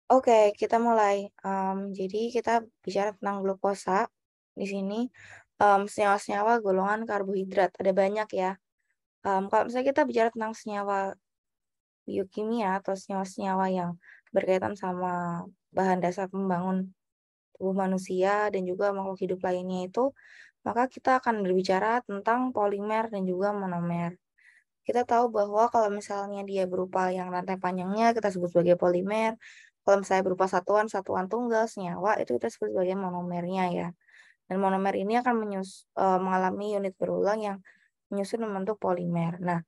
Oke, kita mulai. Jadi kita bicara tentang glukosa. Di sini, senyawa-senyawa golongan karbohidrat, ada banyak ya. Kalau misalnya kita bicara tentang senyawa biokimia atau senyawa-senyawa yang berkaitan sama bahan dasar pembangun tubuh manusia dan juga makhluk hidup lainnya itu, maka kita akan berbicara tentang polimer dan juga monomer. Kita tahu bahwa kalau misalnya dia berupa yang rantai panjangnya kita sebut sebagai polimer, kalau misalnya berupa satuan-satuan tunggal senyawa itu kita sebut sebagai monomernya ya. Dan monomer ini akan mengalami unit berulang yang menyusun membentuk polimer. Nah,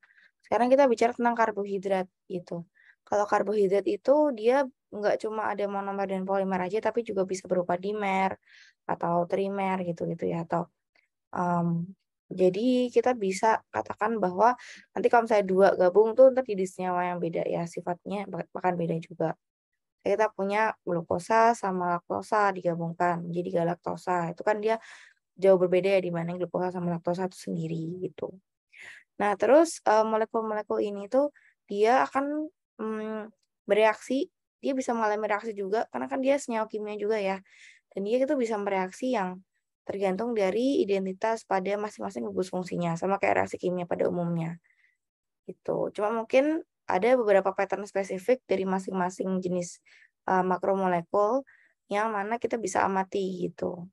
sekarang kita bicara tentang karbohidrat gitu. Kalau karbohidrat itu dia nggak cuma ada monomer dan polimer aja tapi juga bisa berupa dimer atau trimer gitu-gitu ya atau jadi kita bisa katakan bahwa nanti kalau misalnya 2 gabung tuh entar jadi senyawa yang beda ya sifatnya bahkan beda juga. Kita punya glukosa sama laktosa digabungkan menjadi galaktosa, itu kan dia jauh berbeda ya dibanding glukosa sama laktosa itu sendiri gitu. Nah terus, molekul-molekul ini tuh dia akan, bereaksi, dia bisa mengalami reaksi juga karena kan dia senyawa kimia juga ya, dan dia itu bisa bereaksi yang tergantung dari identitas pada masing-masing gugus fungsinya, sama kayak reaksi kimia pada umumnya, gitu. Cuma mungkin ada beberapa pattern spesifik dari masing-masing jenis, makromolekul yang mana kita bisa amati gitu.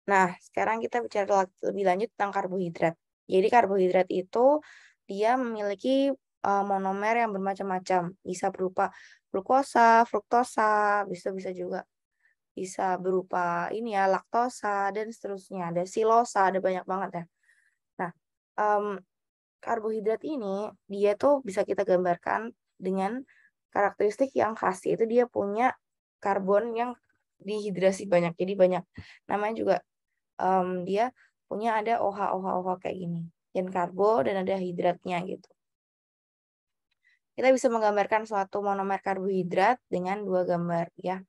Nah, sekarang kita bicara lebih lanjut tentang karbohidrat. Jadi karbohidrat itu dia memiliki, monomer yang bermacam-macam, bisa berupa glukosa, fruktosa, bisa bisa juga bisa berupa ini ya, laktosa dan seterusnya, ada silosa, ada banyak banget ya. Nah, mmm, karbohidrat ini dia tuh bisa kita gambarkan dengan karakteristik yang khas, yaitu dia punya karbon yang dihidrasi banyak, jadi banyak. Namanya juga dia punya ada OH kayak gini, dan karbo dan ada hidratnya gitu. Kita bisa menggambarkan suatu monomer karbohidrat dengan 2 gambar ya,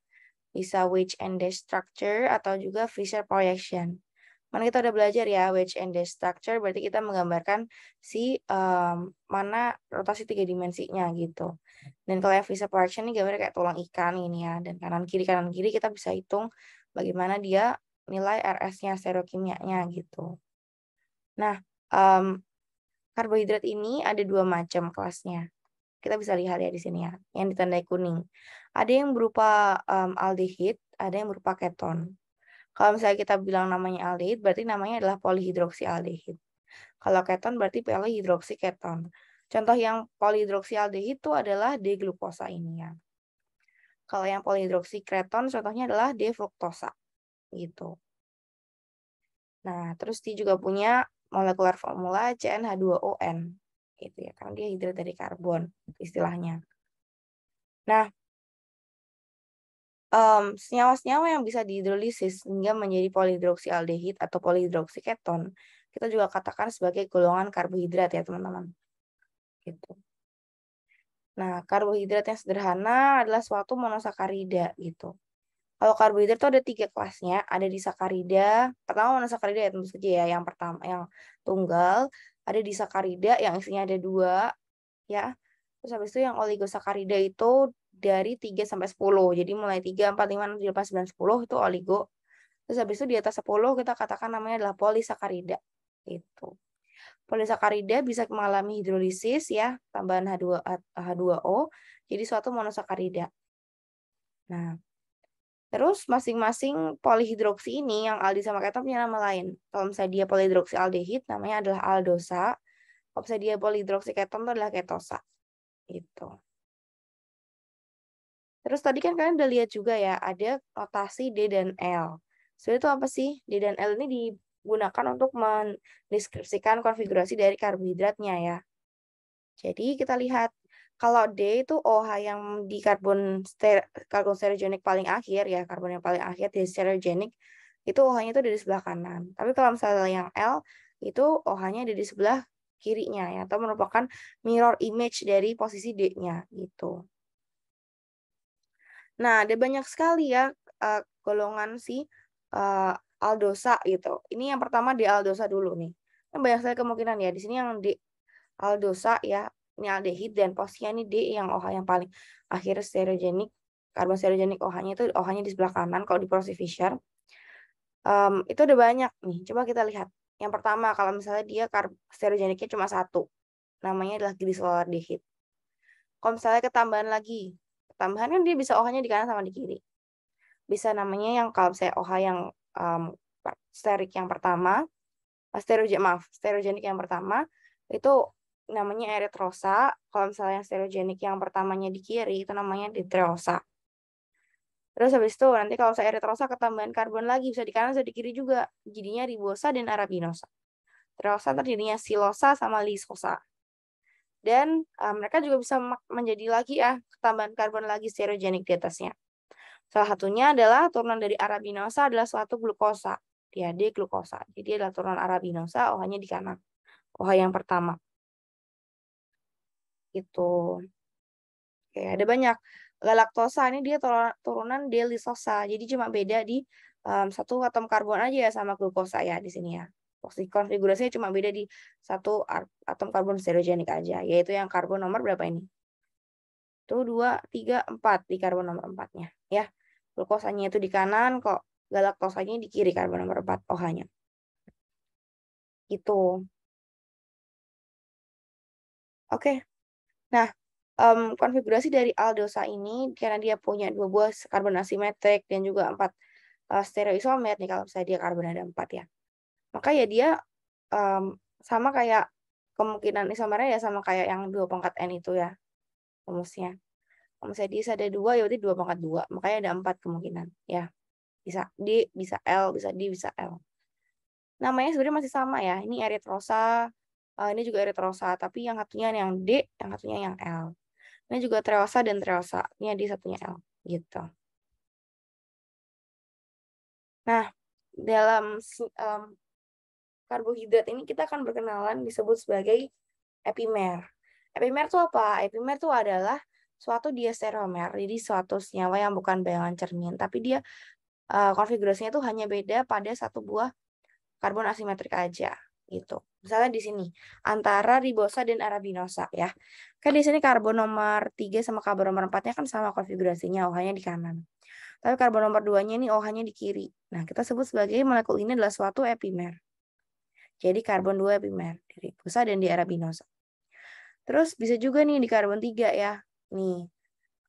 bisa wedge and dash structure atau juga Fisher projection. Mana kita udah belajar ya wedge and dash structure berarti kita menggambarkan si, mana rotasi 3 dimensinya gitu. Dan kalau yang Fisher projection ini gambarnya kayak tulang ikan ini ya, dan kanan kiri kita bisa hitung bagaimana dia nilai RS-nya, stereokimianya gitu. Nah, mmm, karbohidrat ini ada 2 macam kelasnya. Kita bisa lihat ya di sini ya, yang ditandai kuning. Ada yang berupa, aldehid, ada yang berupa keton. Kalau misalnya kita bilang namanya aldehid, berarti namanya adalah polihidroksialdehid. Kalau keton berarti polihidroksiketon. Contoh yang polihidroksialdehid itu adalah D-glukosa ini ya. Kalau yang polihidroksiketon contohnya adalah D-fruktosa, gitu. Nah, terus dia juga punya molekular formula CnH2ON, gitu ya, karena dia hidrat dari karbon istilahnya. Nah, senyawa-senyawa yang bisa dihidrolisis hingga menjadi polihidroksialdehid atau polihidroksiketon, kita juga katakan sebagai golongan karbohidrat ya teman-teman, gitu. Nah, karbohidrat yang sederhana adalah suatu monosakarida gitu. Kalau karbohidrat itu ada 3 kelasnya, ada disakarida, pertama monosakarida ya tentu saja ya, yang pertama yang tunggal, ada disakarida yang isinya ada 2 ya, terus habis itu yang oligosakarida itu dari 3 sampai 10, jadi mulai 3, 4, 5, 6, 7, 8, 9, 10 itu oligo, terus habis itu di atas 10 kita katakan namanya adalah polisakarida, gitu. Polisakarida bisa mengalami hidrolisis ya, tambahan H2O, jadi suatu monosakarida. Nah, terus masing-masing polihidroksi ini yang aldi sama keton punya nama lain. Kalau misalnya dia polihidroksialdehid namanya adalah aldosa, kalau misalnya dia polihidroksiketon itu adalah ketosa, gitu. Terus tadi kan kalian udah lihat juga ya, ada notasi D dan L. Sebenarnya itu apa sih? D dan L ini digunakan untuk mendeskripsikan konfigurasi dari karbohidratnya ya. Jadi kita lihat, kalau D itu OH yang di karbon stereogenik paling akhir ya, karbon yang paling akhir di stereogenik, itu OH-nya itu ada di sebelah kanan. Tapi kalau misalnya yang L, itu OH-nya ada di sebelah kirinya ya, atau merupakan mirror image dari posisi D-nya gitu. Nah, ada banyak sekali ya, golongan si, aldosa gitu. Ini yang pertama di aldosa dulu nih. Kan banyak sekali kemungkinan ya, di sini yang di aldosa ya, ini aldehid dan posisinya ini D yang OH yang paling akhir stereogenik. Karbon stereogenik OH-nya itu OH-nya di sebelah kanan kalau di Prosy Fisher. Itu ada banyak nih. Coba kita lihat. Yang pertama, kalau misalnya dia stereogeniknya cuma satu, namanya adalah glisoldehid. Kalau misalnya ketambahan lagi, ketambahan kan dia bisa OH-nya di kanan sama di kiri. Bisa namanya yang kalau misalnya OH yang sterik yang pertama, stereogenik yang pertama itu namanya eritrosa. Kalau misalnya yang stereogenik yang pertamanya di kiri itu namanya ditreosa. Terus habis itu nanti kalau saya eritrosa ketambahan karbon lagi bisa di kanan bisa di kiri juga. Jadinya ribosa dan arabinosa. Treosa terdirinya silosa sama lisosa. Dan mereka juga bisa menjadi lagi ya ketambahan karbon lagi stereogenik di atasnya. Salah satunya adalah turunan dari arabinosa adalah suatu glukosa. Dia D glukosa. Jadi adalah turunan arabinosa, OH-nya di kanan. OH yang pertama. Itu. Oke, ada banyak. Galaktosa ini dia turunan D-lisosa. Jadi cuma beda di satu atom karbon aja ya sama glukosa ya di sini ya. Konfigurasinya cuma beda di satu atom karbon stereogenik aja, yaitu yang karbon nomor berapa ini? Tuh 2, 3, 4 di karbon nomor 4-nya ya. Glukosanya itu di kanan kok galaktosanya di kiri karbon nomor 4 OH-nya. Itu. Oke. Nah, konfigurasi dari aldosa ini karena dia punya 2 buah karbon asimetrik dan juga 4 stereoisomer nih kalau misalnya dia karbon ada 4 ya. Maka ya dia sama kayak kemungkinan isomernya ya sama kayak yang 2 pangkat N itu ya rumusnya. Kalau misalnya dia ada 2 ya berarti 2 pangkat 2. Makanya ada 4 kemungkinan ya. Bisa D, bisa L, bisa D, bisa L. Namanya sebenarnya masih sama ya. Ini eritrosa, ini juga eritrosa, tapi yang satunya yang D, yang satunya yang L. Ini juga treosa dan treosa. Ini D satunya L gitu. Nah, dalam karbohidrat ini kita akan berkenalan disebut sebagai epimer. Epimer itu apa? Epimer itu adalah suatu diastereomer, jadi suatu senyawa yang bukan bayangan cermin, tapi dia konfigurasinya itu hanya beda pada satu buah karbon asimetrik aja gitu. Misalnya di sini antara ribosa dan arabinosa ya. Kan di sini karbon nomor 3 sama karbon nomor 4-nya kan sama konfigurasinya, OH-nya di kanan. Tapi karbon nomor 2-nya ini OH-nya di kiri. Nah, kita sebut sebagai molekul ini adalah suatu epimer. Jadi karbon 2 epimer di ribosa dan di arabinosa. Terus bisa juga nih di karbon 3 ya. Nih,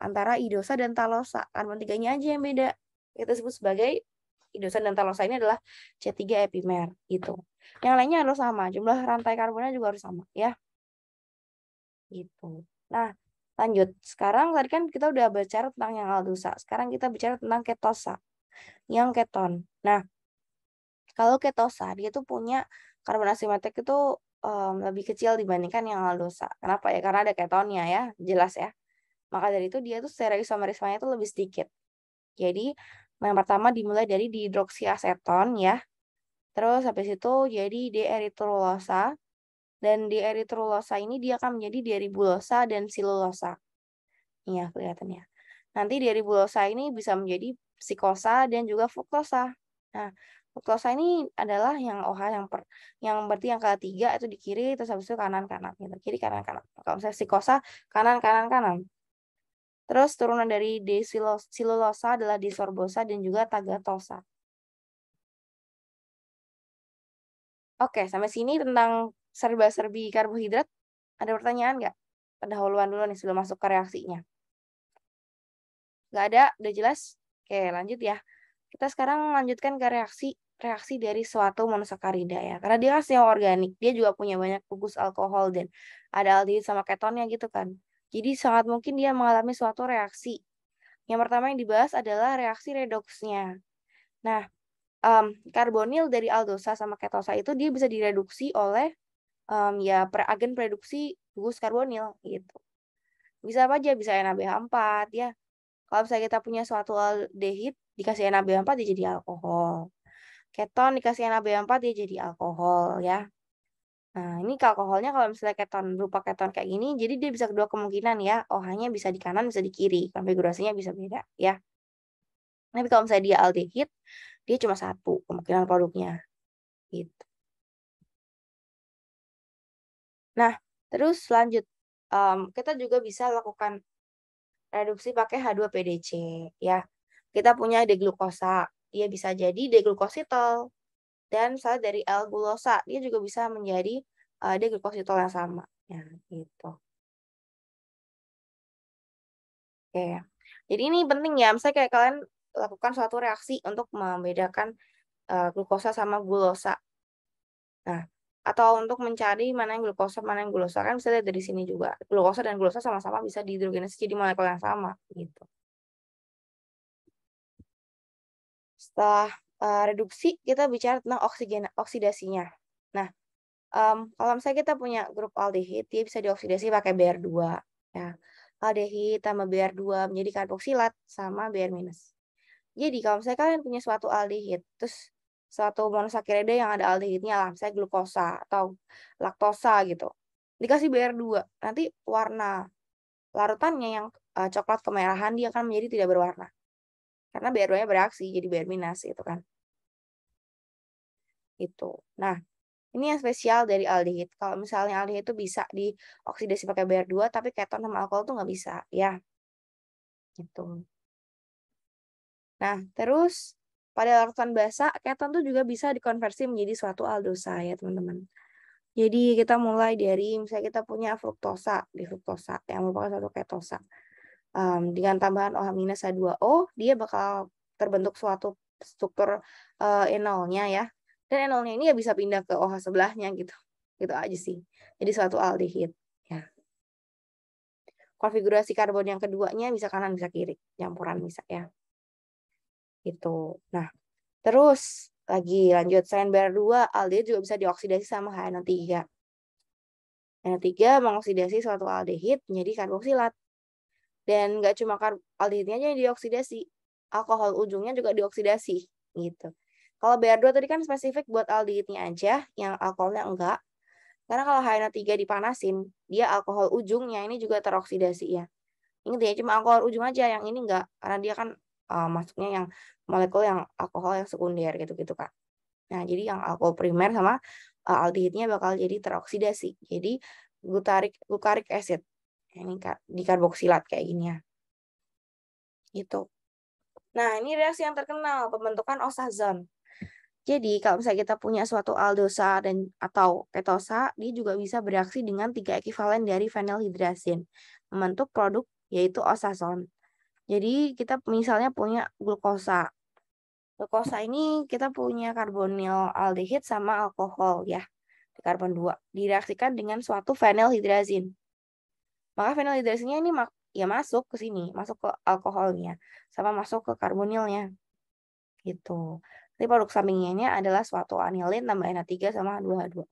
antara idosa dan talosa. Karbon 3-nya aja yang beda. Kita sebut sebagai idosa dan talosa ini adalah C3 epimer gitu. Yang lainnya harus sama, jumlah rantai karbonnya juga harus sama ya. Gitu. Nah, lanjut. Sekarang tadi kan kita udah bicara tentang yang aldosa. Sekarang kita bicara tentang ketosa. Yang keton. Nah, kalau ketosa dia tuh punya karbon asimetrik itu lebih kecil dibandingkan yang aldosa. Kenapa ya? Karena ada ketonnya ya, jelas ya. Maka dari itu dia tuh stereoisomerismenya itu lebih sedikit. Jadi yang pertama dimulai dari dihidroksiaseton ya. Terus habis itu jadi deeritrosa. Dan deeritrosa ini dia akan menjadi deribulosa dan silulosa. Iya, kelihatannya. Nanti deribulosa ini bisa menjadi psikosa dan juga fruktosa. Nah, fruktosa ini adalah yang OH yang berarti yang ketiga itu di kiri terus habis itu kanan kanan gitu. Kiri kanan kanan. Kalau misalnya psikosa kanan kanan kanan. Terus turunan dari silulosa adalah disorbosa dan juga tagatosa. Oke, sampai sini tentang serba-serbi karbohidrat. Ada pertanyaan nggak? Pendahuluan dulu nih sebelum masuk ke reaksinya. Nggak ada, udah jelas? Oke, lanjut ya. Kita sekarang lanjutkan ke reaksi dari suatu monosakarida ya. Karena dia kan senyawa organik, dia juga punya banyak gugus alkohol dan ada aldehid sama ketonnya gitu kan. Jadi sangat mungkin dia mengalami suatu reaksi. Yang pertama yang dibahas adalah reaksi redoksnya. Nah, karbonil dari aldosa sama ketosa itu dia bisa direduksi oleh ya agen produksi gugus karbonil gitu. Bisa apa aja, bisa NaBH4 ya. Kalau misalnya kita punya suatu aldehid dikasih NaBH4 dia jadi alkohol. Keton dikasih NaBH4 dia jadi alkohol ya. Nah, ini alkoholnya kalau misalnya keton berupa keton kayak gini, jadi dia bisa kedua kemungkinan ya. OH-nya bisa di kanan, bisa di kiri. Konfigurasinya bisa beda ya. Tapi kalau misalnya dia aldehid, dia cuma satu kemungkinan produknya. Gitu. Nah, terus lanjut. kita juga bisa lakukan reduksi pakai H2PDC ya. Kita punya deglukosa, dia bisa jadi deglukositol. Dan misalnya dari L-gulosa, dia juga bisa menjadi deglukositol yang sama. Ya, gitu. Oke. Jadi ini penting ya, misalnya kayak kalian lakukan suatu reaksi untuk membedakan glukosa sama gulosa. Nah, atau untuk mencari mana yang glukosa, mana yang gulosa, kan bisa lihat dari sini juga. Glukosa dan gulosa sama-sama bisa dihidrogenesis jadi molekul yang sama, gitu. Setelah reduksi, kita bicara tentang oksidasinya. Nah, kalau misalnya kita punya grup aldehid, dia bisa dioksidasi pakai Br2. Ya. Aldehid tambah Br2 menjadi karboksilat sama Br minus. Jadi kalau misalnya kalian punya suatu aldehid, terus suatu monosakarida yang ada aldehidnya lah, misalnya glukosa atau laktosa gitu. Dikasih Br2, nanti warna larutannya yang coklat kemerahan dia akan menjadi tidak berwarna. Karena Br2-nya bereaksi jadi Br minus gitu kan. Itu. Nah, ini yang spesial dari aldehid. Kalau misalnya aldehid itu bisa dioksidasi pakai Br2, tapi keton sama alkohol tuh nggak bisa, ya. Gitu. Nah, terus pada larutan basa, keton tuh juga bisa dikonversi menjadi suatu aldosa ya, teman-teman. Jadi kita mulai dari misalnya kita punya fruktosa, di fruktosa yang merupakan suatu ketosa. Dengan tambahan OH-H2O, dia bakal terbentuk suatu struktur enolnya ya. Dan enolnya ini ya bisa pindah ke OH sebelahnya gitu. Gitu aja sih. Jadi suatu aldehid. Ya. Konfigurasi karbon yang keduanya bisa kanan bisa kiri. Campuran bisa ya. Gitu. Nah, terus lagi lanjut. Selain Br2, aldehid juga bisa dioksidasi sama HNO3. HNO3 mengoksidasi suatu aldehid menjadi karboksilat. Dan nggak cuma aldehidnya aja yang dioksidasi, alkohol ujungnya juga dioksidasi gitu. Kalau Br2 tadi kan spesifik buat aldehidnya aja, yang alkoholnya enggak. Karena kalau HNO3 dipanasin, dia alkohol ujungnya ini juga teroksidasi ya. Ingat ya, cuma alkohol ujung aja, yang ini enggak. Karena dia kan masuknya yang molekul yang alkohol yang sekunder gitu-gitu Kak. Nah, jadi yang alkohol primer sama aldehidnya bakal jadi teroksidasi. Jadi glutaric acid. Ini dikarboksilat kayak gini ya. Gitu. Nah, ini reaksi yang terkenal, pembentukan osazon. Jadi, kalau misalnya kita punya suatu aldosa dan atau ketosa, dia juga bisa bereaksi dengan 3 ekivalen dari fenilhidrazin, membentuk produk yaitu osazon. Jadi, kita misalnya punya glukosa. Glukosa ini kita punya karbonil aldehid sama alkohol ya, di karbon 2. Direaksikan dengan suatu fenilhidrazin. Maka fenilhidrasinnya ini ya masuk ke sini, masuk ke alkoholnya, sama masuk ke karbonilnya. Gitu. Jadi produk sampingannya adalah suatu anilin tambah NH3 sama H2H2.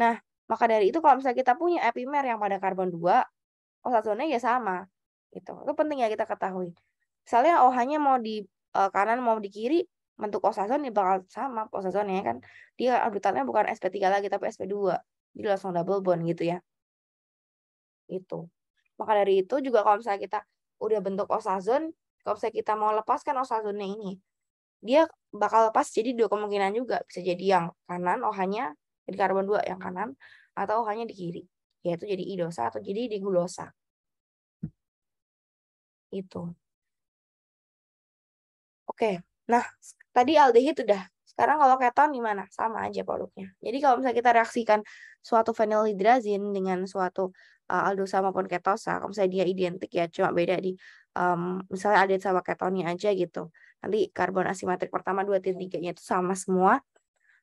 Nah, maka dari itu kalau misalnya kita punya epimer yang pada karbon 2, osazonnya ya sama. Gitu. Itu penting ya kita ketahui. Misalnya OH-nya mau di kanan mau di kiri, bentuk osazon ya bakal sama osazonnya kan. Dia orbitalnya bukan sp3 lagi tapi sp2. Jadi langsung double bond gitu ya. Itu. Maka dari itu juga kalau misalnya kita udah bentuk osazon, kalau misalnya kita mau lepaskan osazonnya ini, dia bakal lepas jadi 2 kemungkinan juga. Bisa jadi yang kanan OH-nya jadi karbon 2 yang kanan, atau OH-nya di kiri. Yaitu jadi idosa atau jadi digulosa. Itu. Oke. Nah, tadi aldehid udah. Sekarang kalau keton gimana? Sama aja produknya. Jadi kalau misalnya kita reaksikan suatu fenilhidrazin dengan suatu aldosa maupun ketosa, kalau misalnya dia identik ya, cuma beda di misalnya aldehid sama ketonnya aja gitu. Nanti karbon asimetrik pertama 2 dan 3-nya itu sama semua,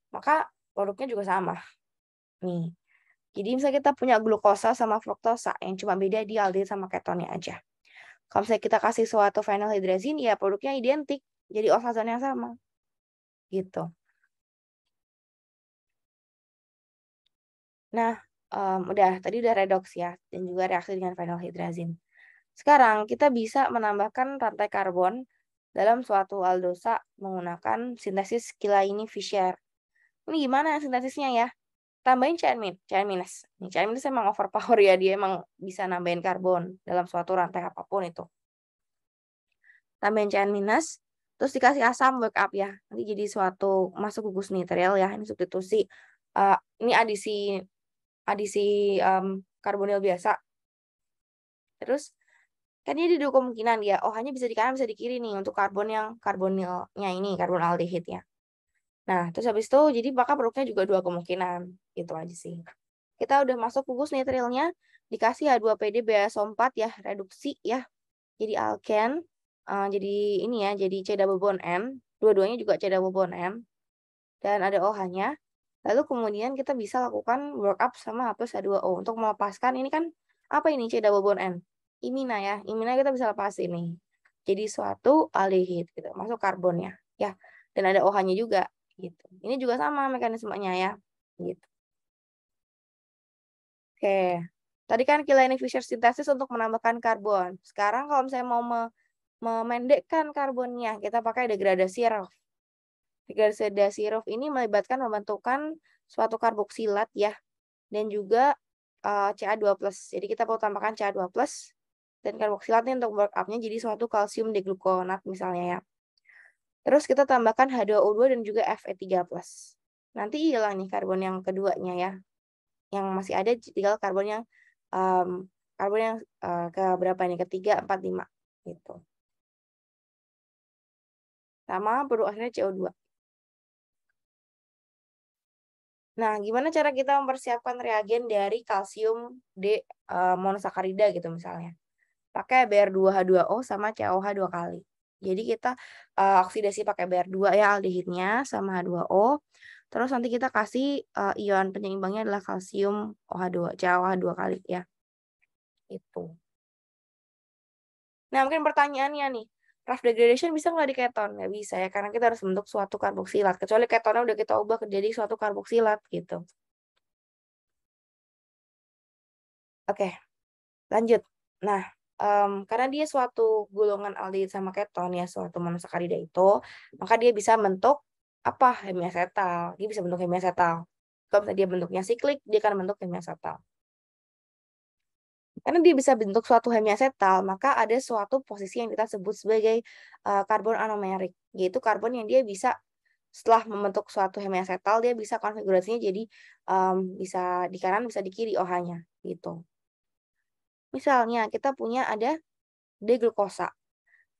maka produknya juga sama. Nih. Jadi misalnya kita punya glukosa sama fruktosa yang cuma beda di aldehid sama ketonnya aja. Kalau misalnya kita kasih suatu fenilhidrazin, ya produknya identik. Jadi osazon yang sama. Gitu. Nah, tadi udah redoks ya, dan juga reaksi dengan fenilhidrazin. Sekarang kita bisa menambahkan rantai karbon dalam suatu aldosa menggunakan sintesis Killiani-Fischer. Ini gimana sintesisnya ya? Tambahin CN minus. Nih, CN minus emang overpower ya, dia emang bisa nambahin karbon dalam suatu rantai apapun itu. Tambahin CN minus, terus dikasih asam wake up ya. Nanti jadi suatu masuk gugus nitrile ya, ini substitusi. Ini adisi adisi karbonil biasa. Terus kan ini ada 2 kemungkinan ya. OH-nya bisa di kanan bisa di kiri nih untuk karbon yang karbonilnya ini, karbon aldehidnya. Nah, terus habis itu jadi maka produknya juga 2 kemungkinan. Gitu aja sih. Kita udah masuk gugus nitrilnya, dikasih H2PD BaSO4 ya, reduksi ya. Jadi alken, jadi ini ya, jadi C double bond N, dua-duanya juga C double bond N, dan ada OH-nya. Lalu kemudian kita bisa lakukan workup sama H+H2O untuk melepaskan ini kan apa ini C double bond N? Imina ya, imina kita bisa lepas ini. Jadi suatu aldehid gitu, masuk karbonnya ya. Dan ada OH-nya juga gitu. Ini juga sama mekanismenya ya. Gitu. Oke. Tadi kan Killian Fischer sintesis untuk menambahkan karbon. Sekarang kalau misalnya mau memendekkan karbonnya, kita pakai degradasi Roth. Degradasi Roth ini melibatkan pembentukan suatu karboksilat ya, dan juga Ca2+. Jadi kita perlu tambahkan Ca2+, dan karboksilat ini untuk workup-nya jadi suatu kalsium diglukonat misalnya ya. Terus kita tambahkan H2O2 dan juga Fe3+. Nanti hilang nih karbon yang keduanya ya. Yang masih ada tinggal karbon yang ke berapa nih? Ketiga, 4, 5 gitu. Sama produk akhirnya CO2. Nah, gimana cara kita mempersiapkan reagen dari kalsium D monosakarida gitu misalnya. Pakai Br2H2O sama CaOH 2 kali. Jadi kita oksidasi pakai Br2 ya aldehidnya sama H2O. Terus nanti kita kasih ion penyeimbangnya adalah kalsium OH2, CaOH 2 kali ya. Itu. Nah, mungkin pertanyaannya nih, rough degradation bisa nggak di keton? Nggak bisa ya, karena kita harus bentuk suatu karboksilat. Kecuali ketonnya udah kita ubah jadi suatu karboksilat gitu. Oke, lanjut. Nah, karena dia suatu golongan aldehid sama keton ya, suatu monosakarida itu, maka dia bisa bentuk apa? Hemiasetal. Dia bisa bentuk hemiasetal. Kalau misalnya dia bentuknya siklik, dia akan bentuk hemiasetal. Karena dia bisa bentuk suatu hemiasetal, maka ada suatu posisi yang kita sebut sebagai karbon anomerik, yaitu karbon yang dia bisa setelah membentuk suatu hemiasetal, dia bisa konfigurasinya jadi bisa di kanan, bisa di kiri OH-nya gitu. Misalnya kita punya ada D-glukosa.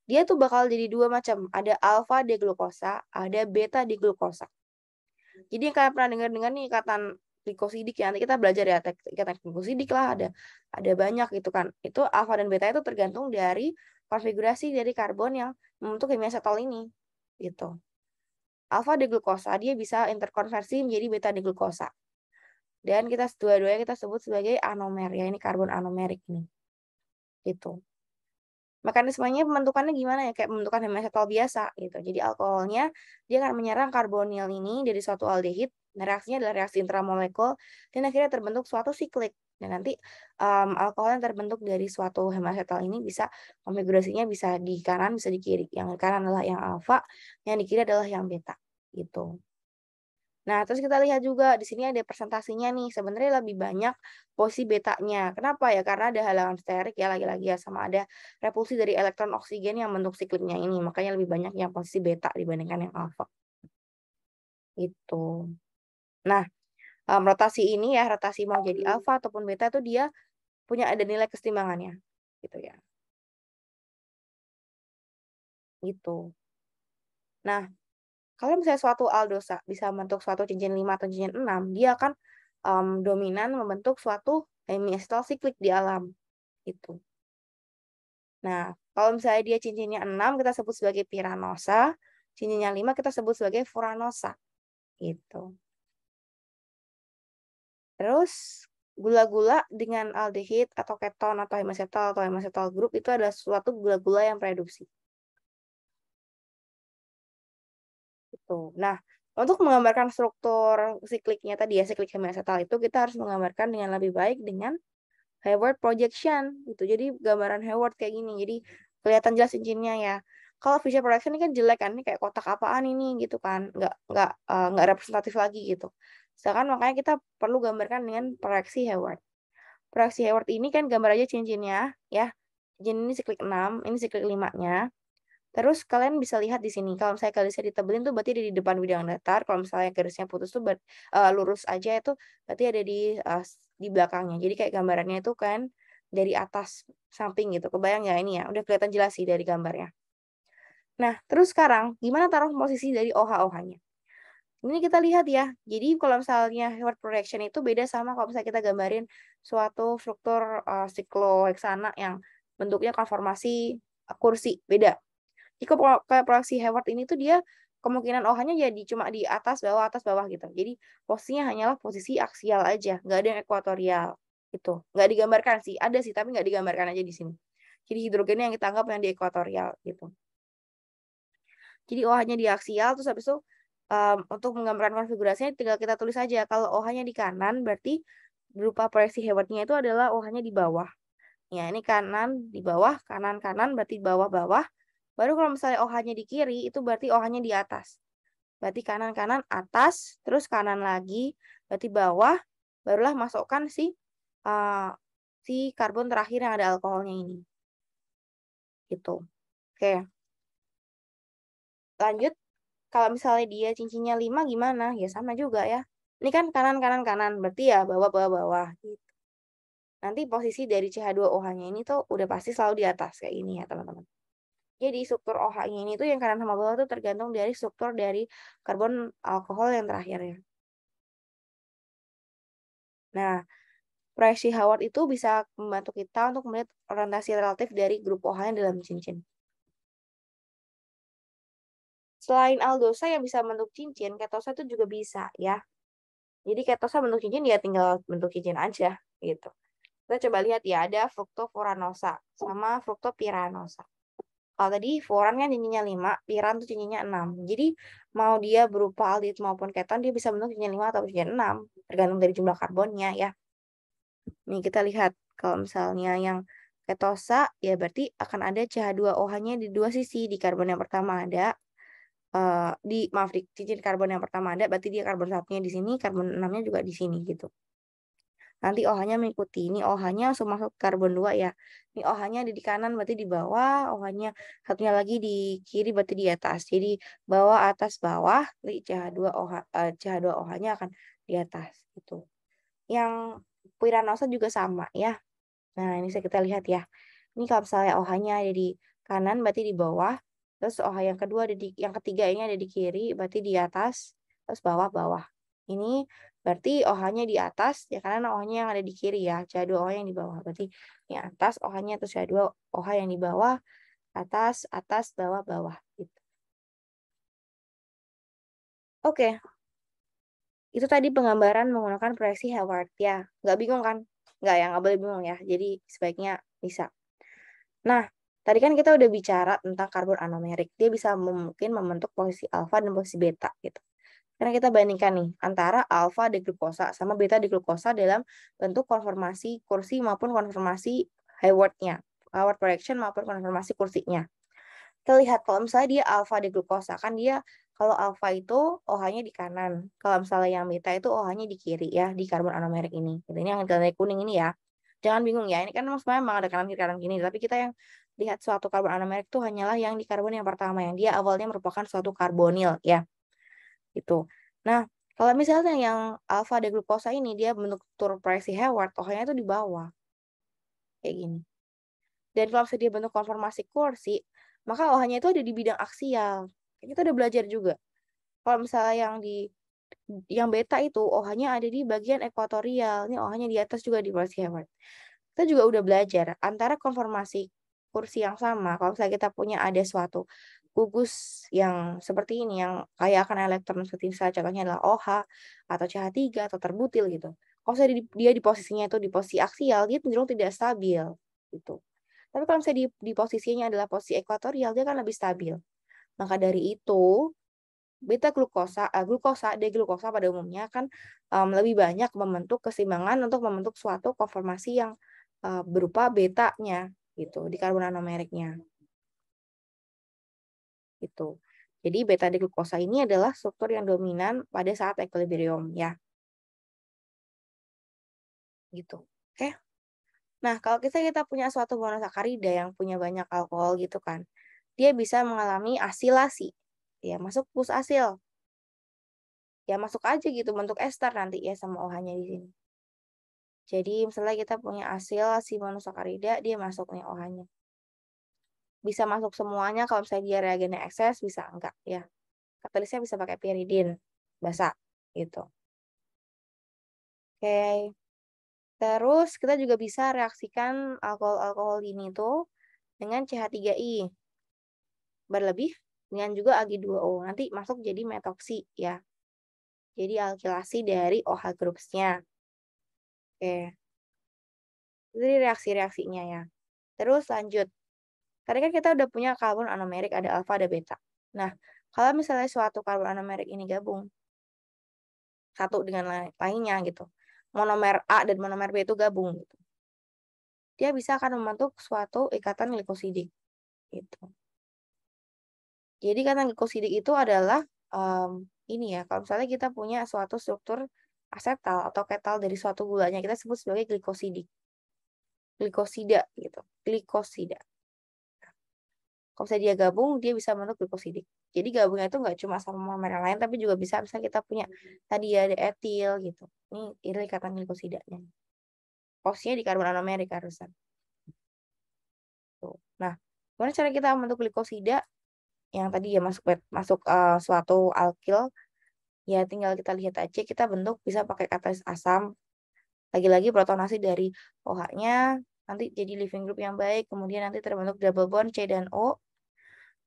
Dia tuh bakal jadi 2 macam, ada alfa D-glukosa, ada beta D-glukosa. Jadi yang kalian pernah dengar nih ikatan glikosidik ya, nanti kita belajar ya ikatan glikosidik lah, ada banyak gitu kan. Itu alfa dan beta itu tergantung dari konfigurasi dari karbon yang membentuk hemiasetal ini gitu. Alfa D-glukosa dia bisa interkonversi menjadi beta D-glukosa. Dan kita dua-duanya kita sebut sebagai anomer ya, ini karbon anomerik nih. Gitu. Mekanismenya pembentukannya gimana ya? Kayak pembentukan hemiasetal biasa gitu. Jadi alkoholnya dia akan menyerang karbonil ini dari suatu aldehid. Nah, reaksinya adalah reaksi intramolekul dan akhirnya terbentuk suatu siklik. Dan nanti alkohol yang terbentuk dari suatu hemiasetal ini bisa konfigurasinya bisa di kanan bisa di kiri. Yang kanan adalah yang alfa, yang di kiri adalah yang beta gitu. Nah, terus kita lihat juga di sini ada presentasinya nih. Sebenarnya lebih banyak posisi betanya. Kenapa ya? Karena ada halangan sterik ya lagi-lagi ya sama ada repulsi dari elektron oksigen yang bentuk sikliknya ini. Makanya lebih banyak yang posisi beta dibandingkan yang alfa. Itu. Nah, rotasi ini ya, rotasi mau jadi alfa ataupun beta itu dia punya ada nilai kesetimbangannya. Gitu ya. Gitu. Nah, kalau misalnya suatu aldosa bisa membentuk suatu cincin 5 atau cincin 6, dia akan dominan membentuk suatu hemiacetal siklik di alam. Itu. Nah, kalau misalnya dia cincinnya 6, kita sebut sebagai piranosa. Cincinnya 5, kita sebut sebagai furanosa. Gitu. Terus, gula-gula dengan aldehid atau keton atau hemiacetal group itu adalah suatu gula-gula yang bereduksi. Gitu. Nah, untuk menggambarkan struktur sikliknya tadi ya, siklik hemiacetal itu kita harus menggambarkan dengan lebih baik dengan Hayward projection gitu. Jadi gambaran Hayward kayak gini. Jadi kelihatan jelas cincinnya ya. Kalau Fisher projection ini kan jelek kan, ini kayak kotak apaan ini gitu kan. Nggak representatif lagi gitu. Sedangkan makanya kita perlu gambarkan dengan proyeksi Hayward. Proyeksi Hayward ini kan gambar aja cincinnya ya. Cincin ini siklik 6, ini siklik 5-nya. Terus kalian bisa lihat di sini, kalau misalnya garisnya ditebelin tuh berarti ada di depan bidang datar. Kalau misalnya garisnya putus tuh lurus aja itu berarti ada di di belakangnya. Jadi kayak gambarannya itu kan dari atas samping gitu. Kebayang nggak ini ya? Udah kelihatan jelas sih dari gambarnya. Nah, terus sekarang gimana taruh posisi dari OH-OH-nya? Ini kita lihat ya. Jadi kalau misalnya word projection itu beda sama kalau misalnya kita gambarin suatu struktur sikloheksana yang bentuknya konformasi kursi, beda. Jika kayak proyeksi Hayward ini tuh dia kemungkinan OH-nya jadi cuma di atas bawah gitu. Jadi posisinya hanyalah posisi aksial aja, nggak ada yang ekuatorial gitu. Nggak digambarkan sih, ada sih tapi nggak digambarkan aja di sini. Jadi hidrogennya yang kita anggap yang di ekuatorial gitu. Jadi OH-nya di aksial, terus habis itu untuk menggambarkan konfigurasinya tinggal kita tulis aja. Kalau OH-nya di kanan berarti berupa proyeksi Hayward-nya itu adalah OH-nya di bawah. Ya, ini kanan di bawah, kanan-kanan berarti bawah-bawah. Baru kalau misalnya OH-nya di kiri, itu berarti OH-nya di atas. Berarti kanan-kanan atas, terus kanan lagi, berarti bawah, barulah masukkan si karbon terakhir yang ada alkoholnya ini. Gitu. Oke. Lanjut, kalau misalnya dia cincinnya 5 gimana? Ya sama juga ya. Ini kan kanan-kanan-kanan, berarti ya bawah-bawah-bawah. Gitu. Nanti posisi dari CH2OH-nya ini tuh udah pasti selalu di atas kayak ini ya teman-teman. Jadi struktur OH-nya ini tuh yang kanan sama bawah tuh tergantung dari struktur dari karbon alkohol yang terakhir ya. Nah, proyeksi Howard itu bisa membantu kita untuk melihat orientasi relatif dari grup OH-nya dalam cincin. Selain aldosa yang bisa bentuk cincin, ketosa itu juga bisa ya. Jadi ketosa bentuk cincin ya tinggal bentuk cincin aja gitu. Kita coba lihat ya, ada fructofuranosa sama fructopiranosa. Kalau tadi furan kan cincinnya 5, piran tuh cincinnya 6. Jadi mau dia berupa aldehid maupun keton dia bisa bentuk cincin 5 atau cincin 6, tergantung dari jumlah karbonnya ya. Nih kita lihat kalau misalnya yang ketosa ya berarti akan ada CH2OH-nya di dua sisi. Di karbon yang pertama ada di cincin karbon yang pertama ada berarti dia karbon satunya di sini, karbon 6-nya juga di sini gitu. Nanti OH-nya mengikuti. Ini OH-nya langsung masuk karbon 2 ya. Ini OH-nya ada di kanan berarti di bawah, OH-nya satunya lagi di kiri berarti di atas. Jadi bawah atas bawah, CH2OH CH2OH-nya akan di atas gitu. Yang piranosa juga sama ya. Nah, ini bisa kita lihat ya. Ini kalau misalnya OH-nya ada di kanan berarti di bawah. Terus OH yang kedua yang ketiga ini ada di kiri berarti di atas. Terus bawah-bawah. Ini berarti OH-nya di atas ya karena OH-nya yang ada di kiri ya. CH2OH yang di bawah. Berarti ini atas OH-nya terus CH2OH yang di bawah, atas, atas, bawah, bawah gitu. Oke. Itu tadi penggambaran menggunakan proyeksi Hayward ya. Nggak bingung kan? Nggak ya, nggak boleh bingung ya. Jadi sebaiknya bisa. Nah, tadi kan kita udah bicara tentang karbon anomerik. Dia bisa mungkin membentuk posisi alfa dan posisi beta gitu. Karena kita bandingkan nih antara alfa deglukosa sama beta deglukosa dalam bentuk konformasi kursi maupun konformasi Hayward-nya. Hayward projection maupun konformasi kursinya. Kita lihat kalau misalnya dia alfa deglukosa, kan dia kalau alfa itu OH-nya di kanan. Kalau misalnya yang beta itu OH-nya di kiri ya, di karbon anomerik ini. Ini yang tanda kuning ini ya. Jangan bingung ya, ini kan sebenarnya memang ada kanan kiri kanan kiri, tapi kita yang lihat suatu karbon anomerik itu hanyalah yang di karbon yang pertama, yang dia awalnya merupakan suatu karbonil ya. Itu. Nah, kalau misalnya yang alfa deglukosa ini dia bentuk struktur proyeksi Hayward, OH-nya itu di bawah. Kayak gini. Dan kalau misalnya dia bentuk konformasi kursi, maka OH-nya itu ada di bidang aksial. Kita udah belajar juga. Kalau misalnya yang beta itu OH-nya ada di bagian ekuatorial. Ini OH-nya di atas juga di proyeksi Hayward. Kita juga udah belajar antara konformasi kursi yang sama. Kalau misalnya kita punya ada suatu gugus yang seperti ini, yang kaya akan elektron seperti misalnya contohnya adalah OH atau CH3 atau terbutil gitu. Kalau misalnya dia di posisinya itu di posisi aksial, dia cenderung tidak stabil gitu. Tapi kalau misalnya di posisinya adalah posisi ekuatorial, dia kan lebih stabil. Maka dari itu, beta glukosa, deglukosa pada umumnya kan lebih banyak membentuk keseimbangan untuk membentuk suatu konformasi yang berupa betanya gitu di karbon anomeriknya. Gitu. Jadi beta deglukosa ini adalah struktur yang dominan pada saat equilibrium ya. Gitu. Oke. Nah, kalau kita punya suatu monosakarida yang punya banyak alkohol gitu kan, dia bisa mengalami asilasi. Ya, masuk plus asil. Ya masuk aja gitu bentuk ester nanti ya sama OH-nya di sini. Jadi misalnya kita punya asil si monosakarida, dia masuk nih OH-nya. Bisa masuk semuanya, kalau misalnya dia reagennya ekses, bisa enggak ya. Katalisnya bisa pakai pyridin, basa gitu. Oke. Terus kita juga bisa reaksikan alkohol-alkohol ini tuh dengan CH3I berlebih dengan juga Ag2O. Nanti masuk jadi metoksi ya. Jadi alkilasi dari OH groups-nya. Oke. Jadi reaksi-reaksinya ya. Terus lanjut. Tadi kan kita udah punya karbon anomerik, ada alfa, ada beta. Nah, kalau misalnya suatu karbon anomerik ini gabung satu dengan lainnya gitu. Monomer A dan monomer B itu gabung gitu. Dia bisa akan membentuk suatu ikatan glikosidik gitu. Jadi ikatan glikosidik itu adalah ini ya, kalau misalnya kita punya suatu struktur asetal atau ketal dari suatu gulanya, kita sebut sebagai glikosidik. Glikosida gitu. Glikosida. Kalau misalnya dia gabung, dia bisa membentuk glikosidik. Jadi gabungnya itu nggak cuma sama monomer yang lain, tapi juga bisa misalnya kita punya tadi ya ada etil gitu. Ini ikatan glikosidanya. Posisinya di karbon anomerik harusnya. Tuh. Nah, gimana cara kita membentuk glikosida yang tadi ya masuk suatu alkil? Ya tinggal kita lihat aja, kita bentuk bisa pakai katalis asam. Lagi-lagi protonasi dari OH-nya nanti jadi living group yang baik, kemudian nanti terbentuk double bond C dan O.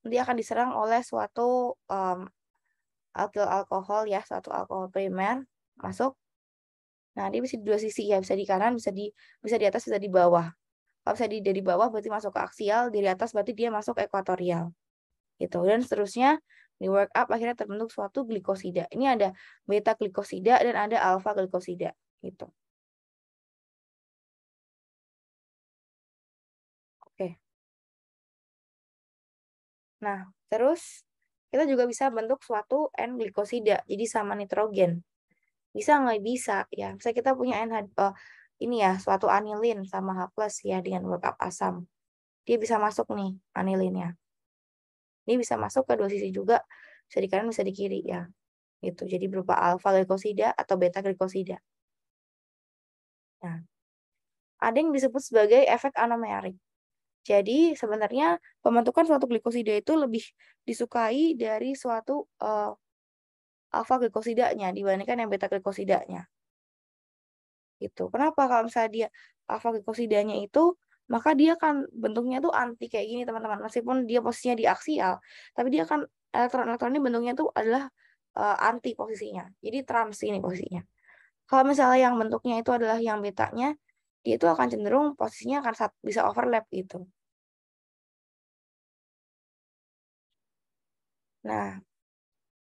Nanti akan diserang oleh suatu alkil alkohol ya, suatu alkohol primer masuk. Nah, dia bisa di dua sisi ya, bisa di kanan, bisa di atas, bisa di bawah. Kalau bisa dari bawah berarti masuk ke aksial, dari atas berarti dia masuk ekuatorial. Gitu. Dan seterusnya di work up akhirnya terbentuk suatu glikosida. Ini ada beta glikosida dan ada alfa glikosida gitu. Oke. Nah, terus kita juga bisa bentuk suatu N-glikosida, jadi sama nitrogen. Bisa nggak? Bisa, ya. Misalnya kita punya ini ya, suatu anilin sama H+ ya, dengan workup asam. Dia bisa masuk nih, anilinnya. Dia bisa masuk ke dua sisi juga, bisa di kanan, bisa di kiri ya. Gitu. Jadi berupa alfa glikosida atau beta glikosida. Nah, ada yang disebut sebagai efek anomerik. Jadi sebenarnya pembentukan suatu glikosida itu lebih disukai dari suatu alfa glikosidanya dibandingkan yang beta glikosidanya. Gitu. Kenapa? Kalau misalnya dia alfa glikosidanya itu, maka dia kan bentuknya tuh anti kayak gini teman-teman. Meskipun dia posisinya di aksial, tapi dia kan elektron-elektron ini bentuknya tuh adalah anti posisinya. Jadi trans ini posisinya. Kalau misalnya yang bentuknya itu adalah yang betanya, dia itu akan cenderung posisinya akan bisa overlap gitu. Nah,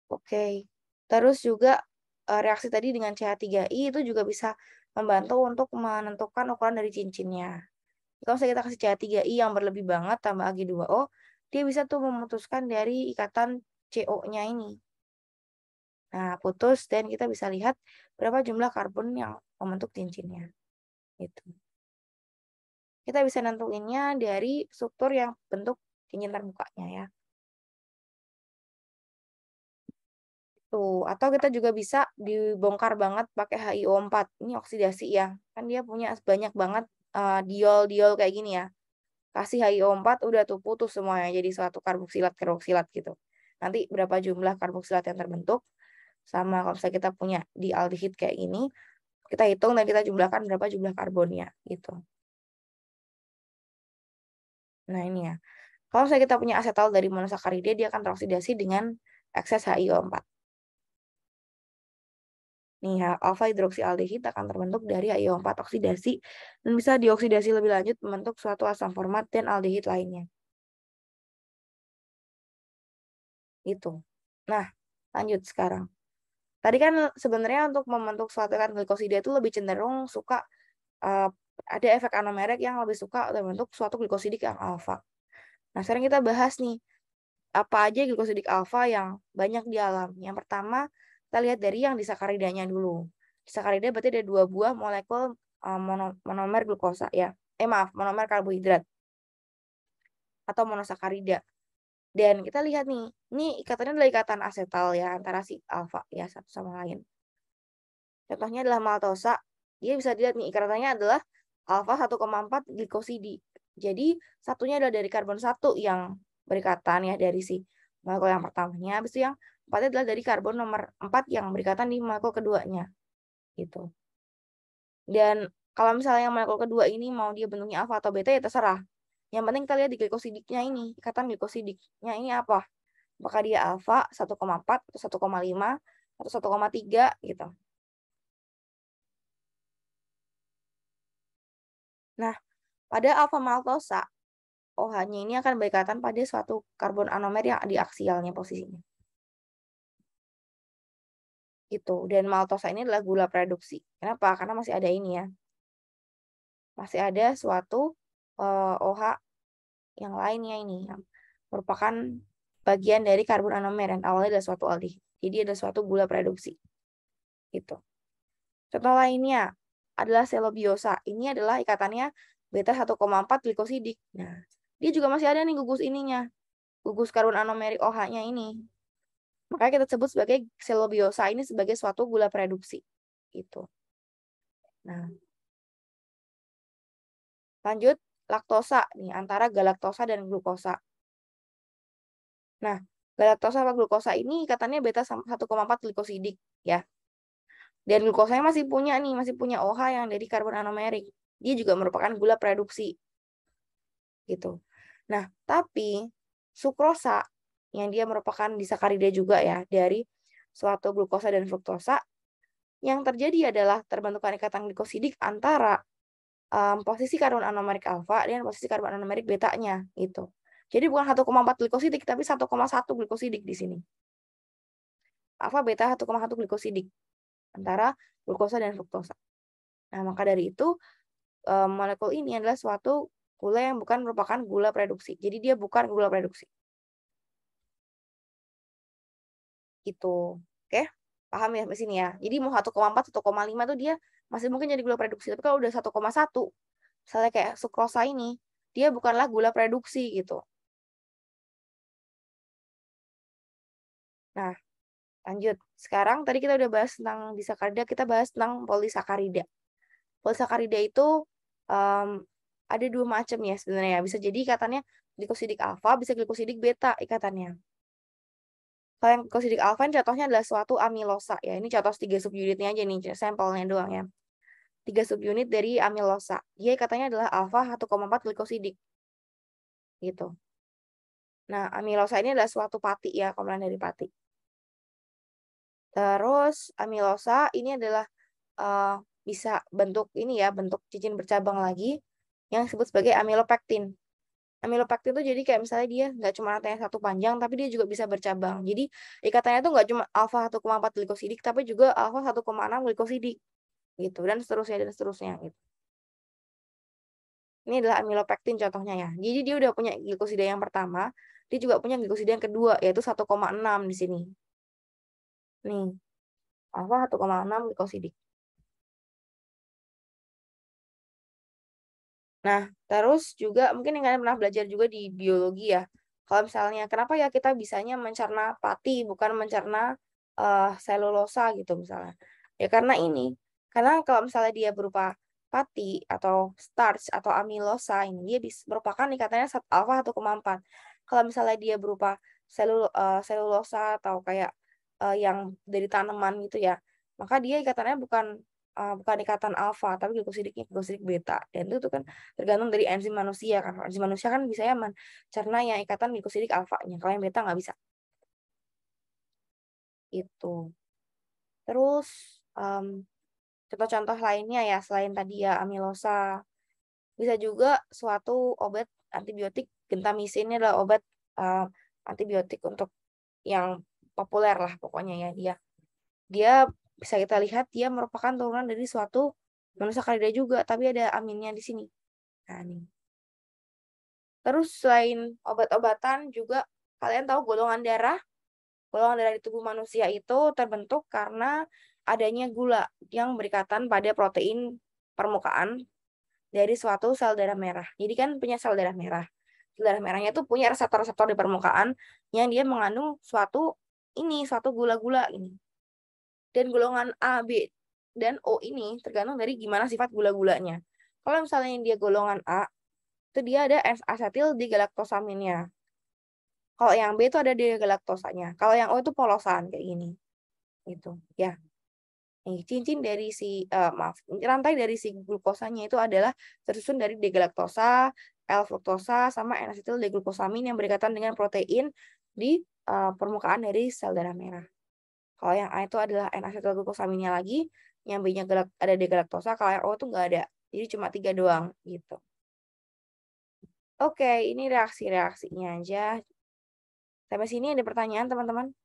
oke. Terus juga reaksi tadi dengan CH3I itu juga bisa membantu untuk menentukan ukuran dari cincinnya. Kalau misalnya kita kasih CH3I yang berlebih banget tambah Ag2O, dia bisa tuh memutuskan dari ikatan CO-nya ini. Nah, putus dan kita bisa lihat berapa jumlah karbon yang membentuk cincinnya. Gitu. Kita bisa nentuinnya dari struktur yang bentuk cincin terbukanya ya. Tuh, atau kita juga bisa dibongkar banget pakai HiO4. Ini oksidasi ya. Kan dia punya banyak banget diol-diol kayak gini ya. Kasih HiO4 udah tuh putus semuanya jadi suatu karboksilat gitu. Nanti berapa jumlah karboksilat yang terbentuk sama kalau misalnya kita punya di aldehid kayak ini, kita hitung dan kita jumlahkan berapa jumlah karbonnya gitu. Nah, ini ya. Kalau misalnya kita punya asetal dari monosakarida, dia akan teroksidasi dengan ekses HiO4. Nih, alfa hidroksialdehid akan terbentuk dari HiO4 oksidasi dan bisa dioksidasi lebih lanjut membentuk suatu asam format dan aldehid lainnya. Gitu. Nah, lanjut sekarang. Tadi kan sebenarnya untuk membentuk suatu ikatan glikosida itu lebih cenderung suka ada efek anomerik yang lebih suka membentuk suatu glikosidik yang alfa. Nah, sekarang kita bahas nih apa aja glikosidik alfa yang banyak di alam. Yang pertama, kita lihat dari yang disakaridanya dulu. Disakarida berarti ada 2 buah molekul monomer glukosa ya. Maaf, monomer karbohidrat atau monosakarida. Dan kita lihat nih, ini ikatannya adalah ikatan asetal ya antara si alfa ya satu sama lain. Contohnya adalah maltosa Dia bisa dilihat nih ikatannya adalah alfa 1,4 glikosidi. Jadi satunya adalah dari karbon 1 yang berikatan ya dari si molekul yang pertamanya, habis itu yang 4 adalah dari karbon nomor 4 yang berikatan di molekul keduanya. Gitu. Dan kalau misalnya yang molekul kedua ini mau dia bentuknya alfa atau beta ya terserah. Yang penting kita lihat di glikosidiknya ini, ikatan glikosidiknya ini apa? Apakah dia alfa 1,4 atau 1,5 atau 1,3 gitu. Nah, pada alfa maltosa, OH-nya ini akan berikatan pada suatu karbon anomer yang di aksialnya posisinya. Gitu. Dan maltosa ini adalah gula reduksi. Kenapa? Karena masih ada ini ya. Masih ada suatu OH yang lainnya ini yang merupakan bagian dari karbon anomer yang awalnya adalah suatu aldehid. Jadi ada suatu gula reduksi. Gitu. Contoh lainnya adalah selobiosa. Ini adalah ikatannya beta 1,4 glikosidik. Nah, dia juga masih ada nih gugus ininya. Gugus karbon anomerik OH-nya ini. Makanya kita sebut sebagai selobiosa ini sebagai suatu gula reduksi. Gitu. Nah, lanjut laktosa nih antara galaktosa dan glukosa. Nah, galaktosa sama glukosa ini ikatannya beta 1,4 glikosidik ya. Dan glukosanya masih punya OH yang dari karbon anomerik. Dia juga merupakan gula reduksi. Gitu. Nah, tapi sukrosa yang dia merupakan disakarida juga ya dari suatu glukosa dan fruktosa, yang terjadi adalah terbentukan ikatan glikosidik antara posisi karbon anomerik alfa dan posisi karbon anomerik betanya gitu. Jadi bukan 1,4 glikosidik tapi 1,1 glikosidik di sini. Alfa beta 1,1 glikosidik antara glukosa dan fruktosa. Nah, maka dari itu molekul ini adalah suatu gula yang bukan merupakan gula reduksi. Jadi dia bukan gula reduksi. Gitu. Oke? Paham ya di sini ya. Jadi mau 1,4, 1,5 tuh dia masih mungkin jadi gula reduksi. Tapi kalau udah 1,1, misalnya kayak sukrosa ini, dia bukanlah gula reduksi gitu. Nah, lanjut. Sekarang tadi kita udah bahas tentang disakarida, kita bahas tentang polisakarida. Polisakarida itu ada dua macam ya sebenarnya. Bisa jadi ikatannya glikosidik alfa, bisa glikosidik beta ikatannya. Kalau yang glikosidik alfa ini contohnya adalah suatu amilosa ya. Ini contoh 3 subunitnya aja nih, sampelnya doang ya. 3 subunit dari amilosa. Dia katanya adalah alfa 1,4 glikosidik. Gitu. Nah, amilosa ini adalah suatu pati ya, komponen dari pati. Terus amilosa ini adalah bisa bentuk ini ya, bentuk cincin bercabang lagi yang disebut sebagai amilopektin. Amilopektin itu jadi kayak misalnya dia nggak cuma rantainya satu panjang, tapi dia juga bisa bercabang. Jadi ikatannya tuh nggak cuma alfa 1,4 glikosidik, tapi juga alfa 1,6 glikosidik. Gitu, dan seterusnya gitu. Ini adalah amilopektin contohnya ya. Jadi dia udah punya glikosida yang pertama, dia juga punya glikosida yang kedua, yaitu 1,6 di sini. Nih, alfa 1,6 glikosidik. Nah, terus juga mungkin yang kalian pernah belajar juga di biologi ya. Kalau misalnya, kenapa ya kita bisanya mencerna pati, bukan mencerna selulosa gitu misalnya. Ya karena ini. Karena kalau misalnya dia berupa pati atau starch atau amilosa ini, dia merupakan ikatannya alfa 1,4. Kalau misalnya dia berupa selulosa atau kayak yang dari tanaman gitu ya, maka dia ikatannya bukan ikatan alfa, tapi glikosidiknya glikosidik beta. Dan itu tuh kan tergantung dari enzim manusia kan. Enzim manusia kan bisa ya karena yang ikatan glikosidik alfanya. Kalau yang beta nggak bisa. Itu. Terus contoh-contoh lainnya ya selain tadi ya amilosa. Bisa juga suatu obat antibiotik gentamisin ini adalah obat antibiotik untuk yang populer lah pokoknya ya dia. Dia bisa kita lihat dia merupakan turunan dari suatu monosakarida juga, tapi ada aminnya di sini. Nah, nih. Terus selain obat-obatan juga kalian tahu golongan darah? Golongan darah di tubuh manusia itu terbentuk karena adanya gula yang berikatan pada protein permukaan dari suatu sel darah merah. Jadi kan punya sel darah merah. Sel darah merahnya itu punya reseptor-reseptor di permukaan yang dia mengandung suatu gula-gula ini. Dan golongan A, B dan O ini tergantung dari gimana sifat gula-gulanya. Kalau misalnya dia golongan A, itu dia ada asetil digalaktosaminnya. Kalau yang B itu ada digalaktosanya. Kalau yang O itu polosan kayak gini. Gitu, ya. Nih, rantai dari si glukosanya itu adalah tersusun dari degalaktosa, L-fruktosa, sama N-asetil deglukosamin yang berikatan dengan protein di permukaan dari sel darah merah. Kalau yang A itu adalah N-asetil glukosaminnya lagi, yang B-nya ada degalaktosa, kalau yang O itu nggak ada. Jadi cuma 3 doang gitu. Oke, ini reaksi-reaksinya aja. Sampai sini ada pertanyaan teman-teman?